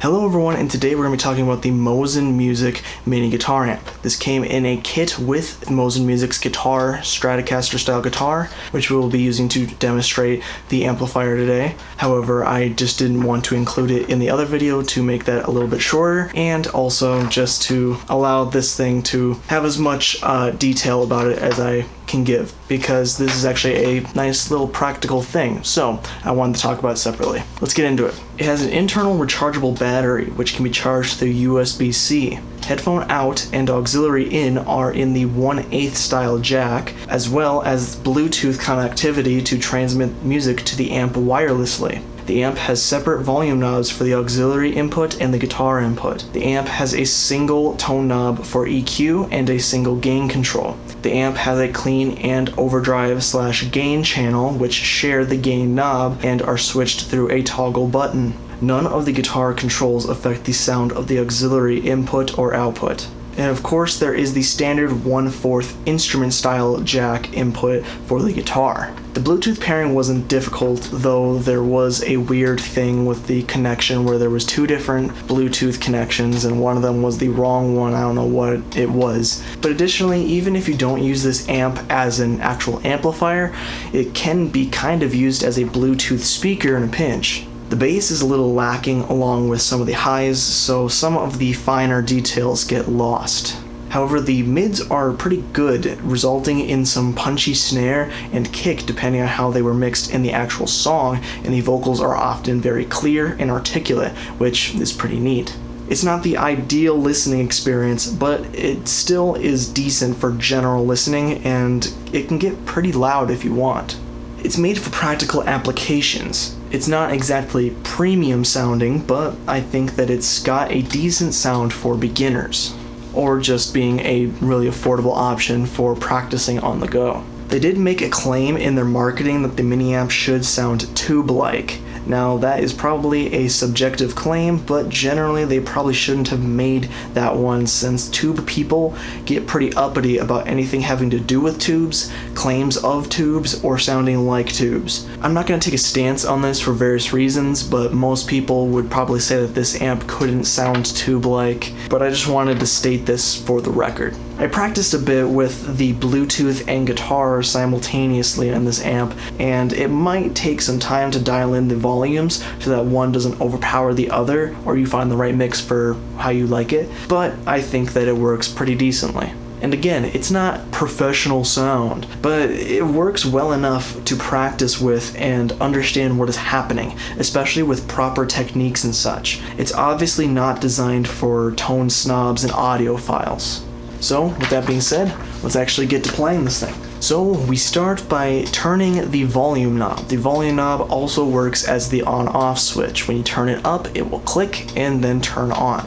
Hello everyone, and today we're going to be talking about the Mosin Music mini guitar amp. This came in a kit with Mosin Music's guitar, Stratocaster style guitar, which we will be using to demonstrate the amplifier today. However, I just didn't want to include it in the other video to make that a little bit shorter, and also just to allow this thing to have as much detail about it as I can give, because this is actually a nice little practical thing, so I wanted to talk about it separately. Let's get into it. It has an internal rechargeable battery which can be charged through USB-C. Headphone out and auxiliary in are in the 1/8 style jack, as well as Bluetooth connectivity to transmit music to the amp wirelessly. The amp has separate volume knobs for the auxiliary input and the guitar input. The amp has a single tone knob for EQ and a single gain control. The amp has a clean and overdrive/gain channel which share the gain knob and are switched through a toggle button. None of the guitar controls affect the sound of the auxiliary input or output. And of course there is the standard 1/4 instrument style jack input for the guitar. The Bluetooth pairing wasn't difficult, though there was a weird thing with the connection where there was two different Bluetooth connections and one of them was the wrong one. I don't know what it was. But additionally, even if you don't use this amp as an actual amplifier, it can be kind of used as a Bluetooth speaker in a pinch. The bass is a little lacking along with some of the highs, so some of the finer details get lost. However, the mids are pretty good, resulting in some punchy snare and kick depending on how they were mixed in the actual song, and the vocals are often very clear and articulate, which is pretty neat. It's not the ideal listening experience, but it still is decent for general listening, and it can get pretty loud if you want. It's made for practical applications. It's not exactly premium sounding, but I think that it's got a decent sound for beginners, or just being a really affordable option for practicing on the go. They did make a claim in their marketing that the mini amp should sound tube-like. Now that is probably a subjective claim, but generally they probably shouldn't have made that one, since tube people get pretty uppity about anything having to do with tubes, claims of tubes, or sounding like tubes. I'm not going to take a stance on this for various reasons, but most people would probably say that this amp couldn't sound tube-like, but I just wanted to state this for the record. I practiced a bit with the Bluetooth and guitar simultaneously on this amp, and it might take some time to dial in the volumes so that one doesn't overpower the other, or you find the right mix for how you like it, but I think that it works pretty decently. And again, it's not professional sound, but it works well enough to practice with and understand what is happening, especially with proper techniques and such. It's obviously not designed for tone snobs and audiophiles. So, with that being said, let's actually get to playing this thing. So, we start by turning the volume knob. The volume knob also works as the on-off switch. When you turn it up, it will click and then turn on.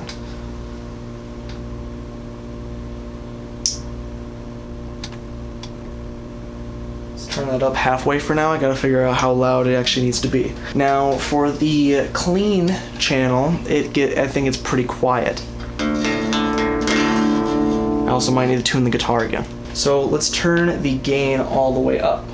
Let's turn that up halfway for now. I gotta figure out how loud it actually needs to be. Now, for the clean channel, I think it's pretty quiet. I also might need to tune the guitar again. So let's turn the gain all the way up.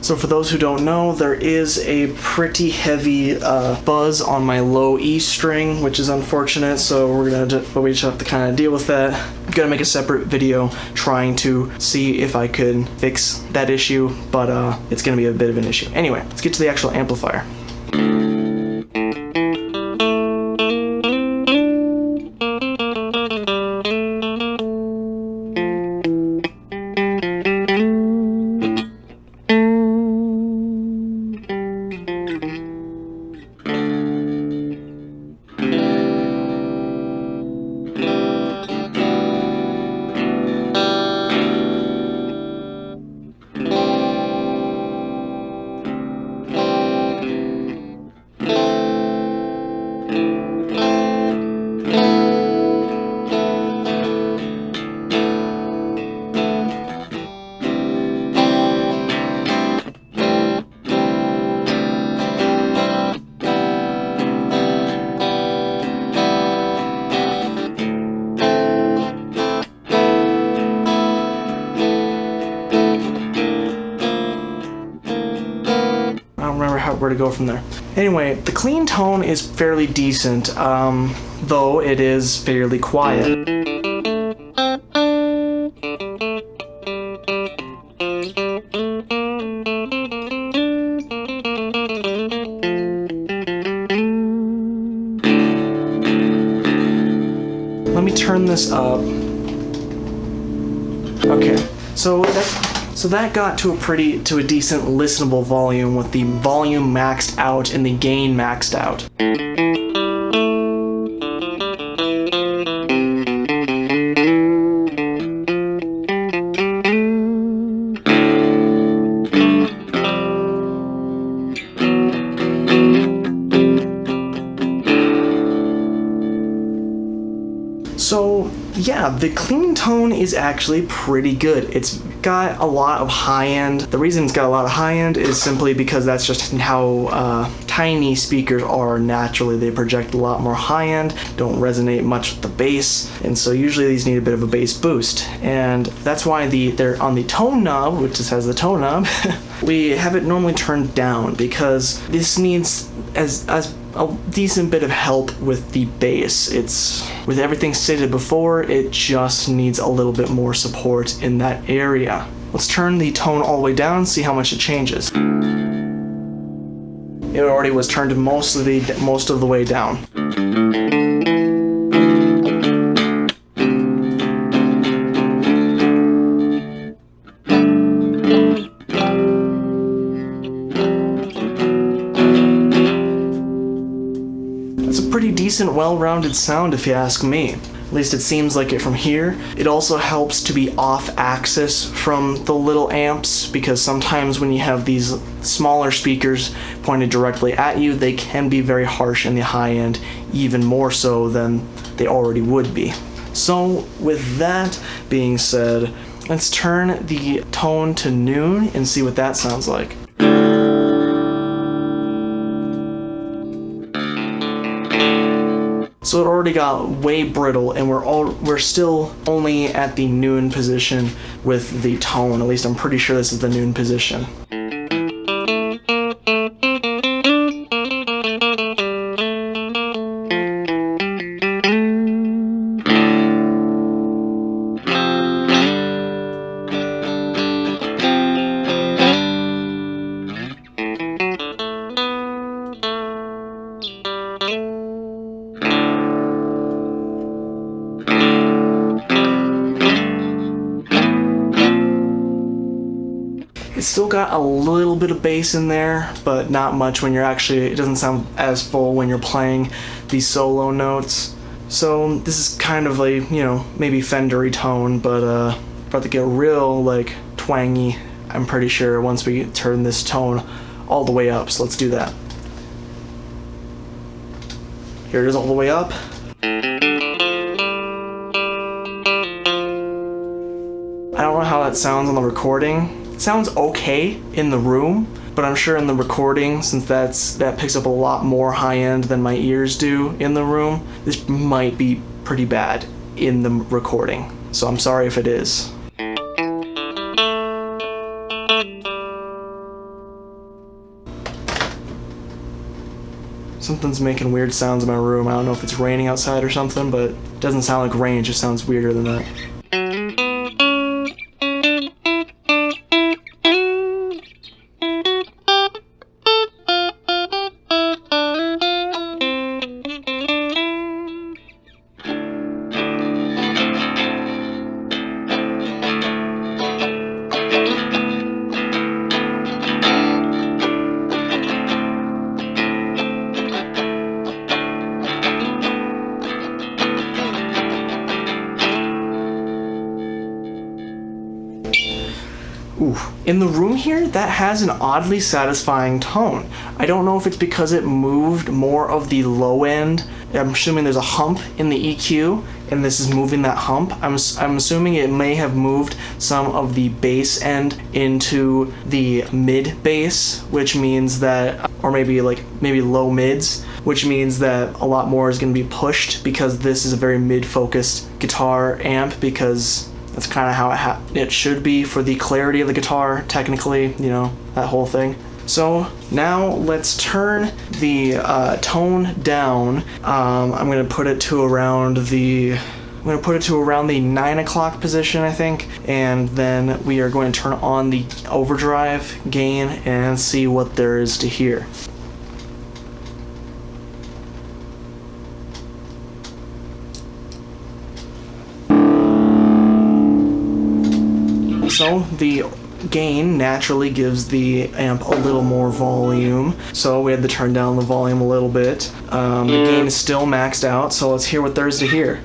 So for those who don't know, there is a pretty heavy buzz on my low E string, which is unfortunate, so we just have to kind of deal with that. I'm gonna make a separate video trying to see if I could fix that issue, but it's gonna be a bit of an issue. Anyway, let's get to the actual amplifier. where to go from there. Anyway, the clean tone is fairly decent, though it is fairly quiet. Let me turn this up. Okay, so that got to a decent listenable volume with the volume maxed out and the gain maxed out. So yeah, the clean tone is actually pretty good. It's got a lot of high end. The reason it's got a lot of high end is simply because that's just how tiny speakers are naturally. They project a lot more high end, don't resonate much with the bass, and so usually these need a bit of a bass boost. And that's why they're on the tone knob, which just has the tone knob, we have it normally turned down because this needs as a decent bit of help with the bass. It's, with everything stated before, it just needs a little bit more support in that area. Let's turn the tone all the way down and see how much it changes. It already was turned most of the way down. Pretty decent, well-rounded sound if you ask me. At least it seems like it from here. It also helps to be off-axis from the little amps, because sometimes when you have these smaller speakers pointed directly at you, they can be very harsh in the high end, even more so than they already would be. So with that being said, let's turn the tone to noon and see what that sounds like. So it already got way brittle, and we're still only at the noon position with the tone. At least I'm pretty sure this is the noon position. It's still got a little bit of bass in there, but not much when it doesn't sound as full when you're playing these solo notes. So this is kind of a, maybe Fender-y tone, but about to get real, twangy, I'm pretty sure, once we turn this tone all the way up. So let's do that. Here it is all the way up. I don't know how that sounds on the recording. It sounds okay in the room, but I'm sure in the recording, since that picks up a lot more high end than my ears do in the room, this might be pretty bad in the recording. So I'm sorry if it is. Something's making weird sounds in my room. I don't know if it's raining outside or something, but it doesn't sound like rain, it just sounds weirder than that. Ooh. In the room here, that has an oddly satisfying tone. I don't know if it's because it moved more of the low end. I'm assuming there's a hump in the EQ, and this is moving that hump. I'm assuming it may have moved some of the bass end into the mid bass, which means that, or maybe low mids, which means that a lot more is going to be pushed, because this is a very mid-focused guitar amp, because that's kind of how it should be for the clarity of the guitar, technically, that whole thing. So now let's turn the tone down. I'm gonna put it to around the 9 o'clock position, I think, and then we are going to turn on the overdrive gain and see what there is to hear. So the gain naturally gives the amp a little more volume, so we had to turn down the volume a little bit. The gain is still maxed out, so let's hear what there is to hear.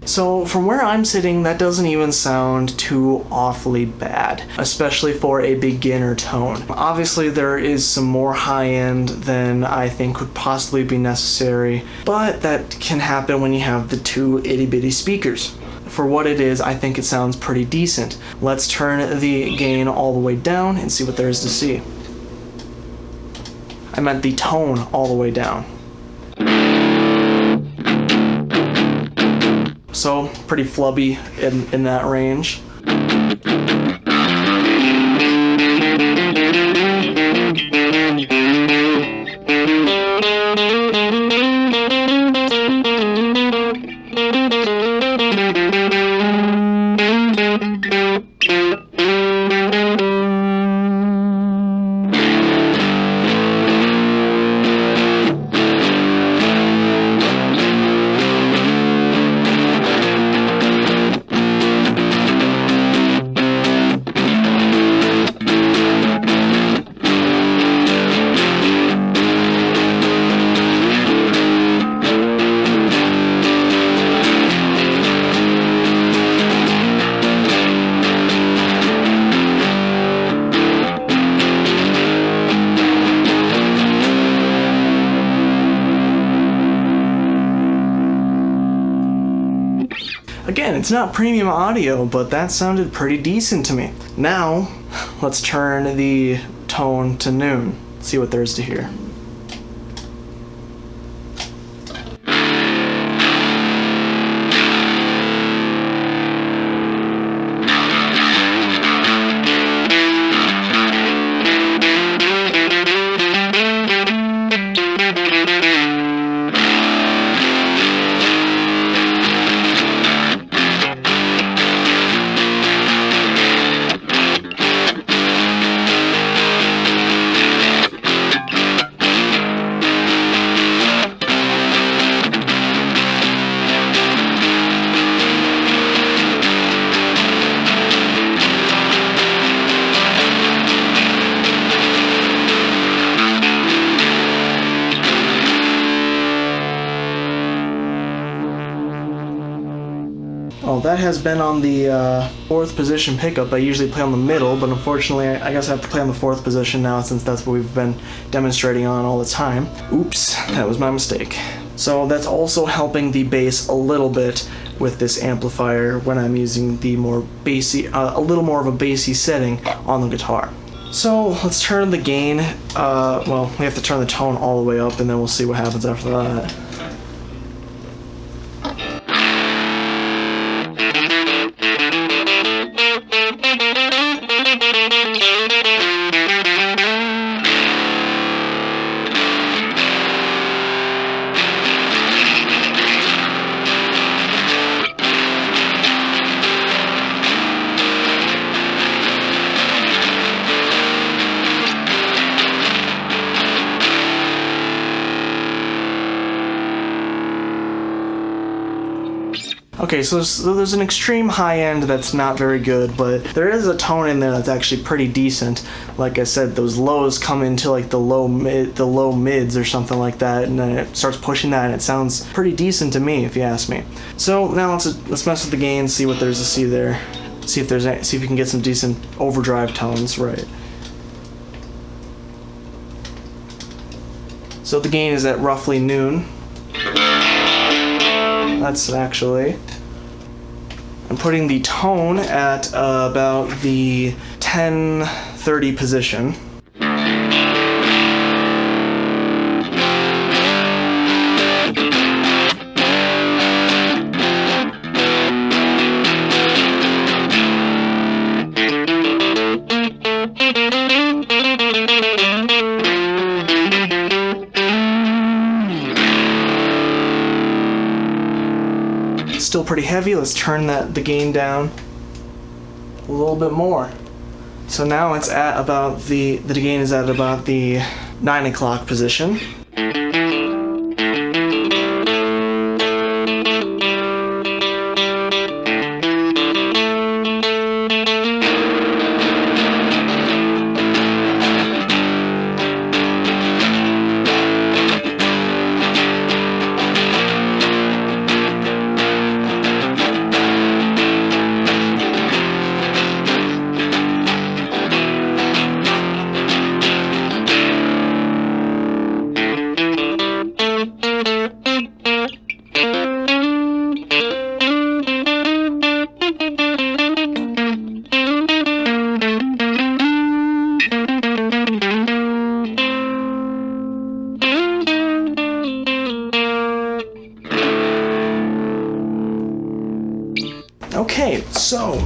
So from where I'm sitting, that doesn't even sound too awfully bad, especially for a beginner tone. Obviously there is some more high end than I think would possibly be necessary, but that can happen when you have the two itty bitty speakers. For what it is, I think it sounds pretty decent. Let's turn the gain all the way down and see what there is to see. I meant the tone all the way down. So pretty flubby in that range. Again, it's not premium audio, but that sounded pretty decent to me. Now, let's turn the tone to noon, see what there is to hear. Oh, that has been on the 4th position pickup. I usually play on the middle, but unfortunately I guess I have to play on the 4th position now since that's what we've been demonstrating on all the time. Oops, that was my mistake. So that's also helping the bass a little bit with this amplifier when I'm using the more bassy, a little more of a bassy setting on the guitar. So let's turn the gain, well, we have to turn the tone all the way up and then we'll see what happens after that. Okay, so there's an extreme high end that's not very good, but there is a tone in there that's actually pretty decent. Like I said, those lows come into like the low mids or something like that, and then it starts pushing that, and it sounds pretty decent to me, if you ask me. So now let's mess with the gain, see what there's to see there. See if you can get some decent overdrive tones, right? So the gain is at roughly noon. That's actually. I'm putting the tone at about the 10-30 position. Still pretty heavy. Let's turn the gain down a little bit more. So now it's at about the gain is at about the 9 o'clock position. Okay, so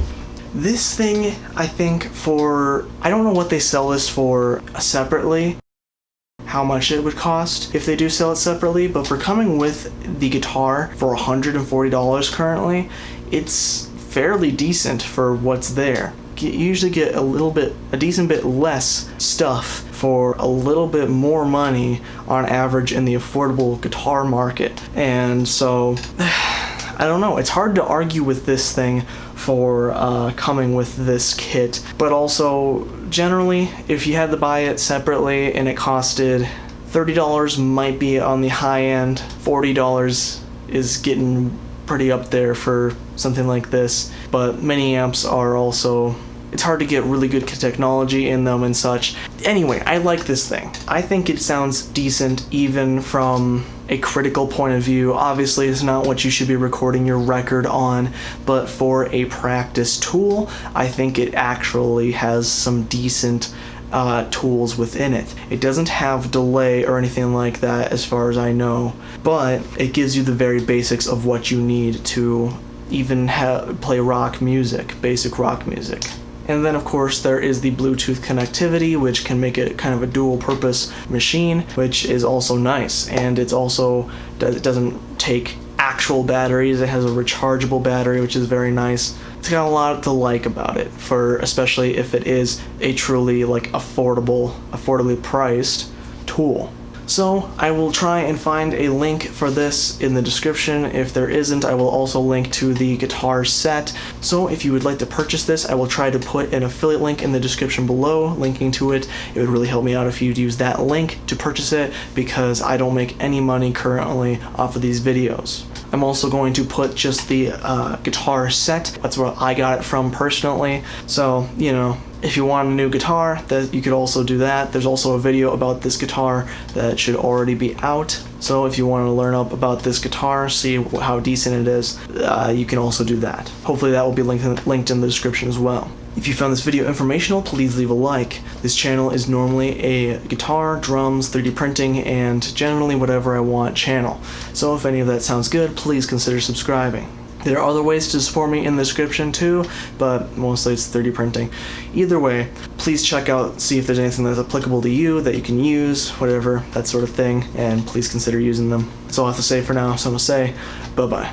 this thing, I think I don't know what they sell this for separately, how much it would cost if they do sell it separately, but for coming with the guitar for $140 currently, it's fairly decent for what's there. You usually get a decent bit less stuff for a little bit more money on average in the affordable guitar market. And so I don't know, it's hard to argue with this thing for coming with this kit, but also generally if you had to buy it separately and it costed $30 might be on the high end, $40 is getting pretty up there for something like this, but mini amps are also, it's hard to get really good technology in them and such. Anyway, I like this thing. I think it sounds decent even from a critical point of view. Obviously, it's not what you should be recording your record on, but for a practice tool, I think it actually has some decent tools within it. It doesn't have delay or anything like that as far as I know, but it gives you the very basics of what you need to even play rock music, basic rock music. And then of course there is the Bluetooth connectivity, which can make it kind of a dual purpose machine, which is also nice. And it doesn't take actual batteries, it has a rechargeable battery, which is very nice. It's got a lot to like about it, especially if it is a truly affordably priced tool. So I will try and find a link for this in the description. If there isn't, I will also link to the guitar set. So if you would like to purchase this, I will try to put an affiliate link in the description below, linking to it. It would really help me out if you'd use that link to purchase it, because I don't make any money currently off of these videos. I'm also going to put just the guitar set. That's where I got it from personally. So, you know, if you want a new guitar, you could also do that. There's also a video about this guitar that should already be out. So if you want to learn up about this guitar, see how decent it is, you can also do that. Hopefully that will be linked in the description as well. If you found this video informational, please leave a like. This channel is normally a guitar, drums, 3D printing, and generally whatever I want channel. So if any of that sounds good, please consider subscribing. There are other ways to support me in the description too, but mostly it's 3D printing. Either way, please check out, see if there's anything that's applicable to you that you can use, whatever, that sort of thing, and please consider using them. That's all I have to say for now, so I'm gonna say bye-bye.